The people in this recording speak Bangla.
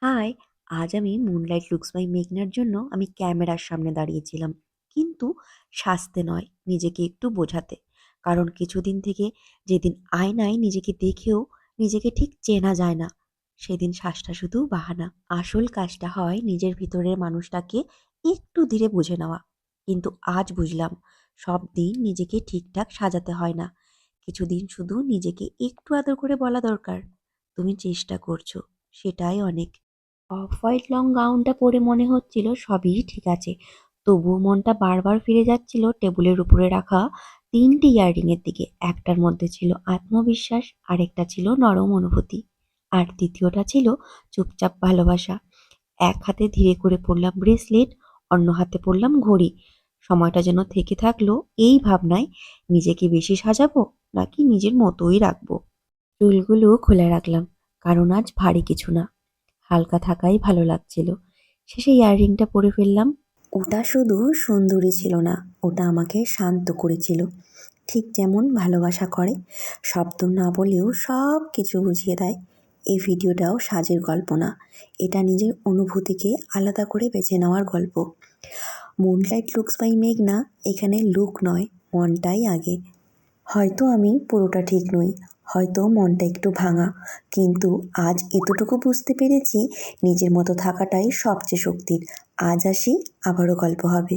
হাই! আজ আমি 'মুনলাইট লুকস বাই মেঘনা'র জন্য আমি ক্যামেরার সামনে দাঁড়িয়েছিলাম। কিন্তু সাজতে নয়, নিজেকে একটু বোঝাতে। কারণ কিছুদিন থেকে যেদিন আয়নায় নিজেকে দেখেও নিজেকে ঠিক চেনা যায় না, সেদিন সাজটা শুধু বাহানা। আসল কাজটা হয় নিজের ভিতরের মানুষটাকে একটু ধীরে বুঝে নেওয়া। কিন্তু আজ বুঝলাম, সব দিন নিজেকে ঠিকঠাক সাজাতে হয় না। কিছুদিন শুধু নিজেকে একটু আদর করে বলা দরকার, "তুমি চেষ্টা করছো।" সেটাই অনেক। অফ হোয়াইট লং গাউনটা পরে মনে হচ্ছিল সবই ঠিক আছে, তবুও মনটা বারবার ফিরে যাচ্ছিল টেবিলের উপরে রাখা ৩টি ইয়াররিংয়ের দিকে। একটার মধ্যে ছিল আত্মবিশ্বাস, আরেকটা ছিল নরম অনুভূতি, আর তৃতীয়টা ছিল চুপচাপ ভালোবাসা। এক হাতে ধীরে করে পরলাম ব্রেসলেট, অন্য হাতে পরলাম ঘড়ি। সময়টা যেন থেকে থাকলো এই ভাবনায়, নিজেকে বেশি সাজাবো নাকি নিজের মতোই রাখবো। চুলগুলো খুলে রাখলাম, কারণ আজ ভারী কিছু না, হালকা থাকাই ভালো লাগছিল। শেষে ইয়াররিংটা পরে ফেললাম। ওটা শুধু সুন্দরী ছিল না, ওটা আমাকে শান্ত করেছিল। ঠিক যেমন ভালোবাসা করে, শব্দ না বলেও সব কিছু বুঝিয়ে দেয়। এই ভিডিওটাও সাজের গল্প না, এটা নিজের অনুভূতিকে আলাদা করে বেছে নেওয়ার গল্প। মুনলাইট লুকস বাই মেঘনা এখানে লুক নয়, মনটাই আগে। হয়তো আমি পুরোটা ঠিক নই, হয়তো মনটা একটু ভাঙা, কিন্তু আজ এতটুকু বুঝতে পেরেছি, নিজের মতো থাকাটাই সবচেয়ে শক্তির। আজ আসি, আবারও গল্প হবে।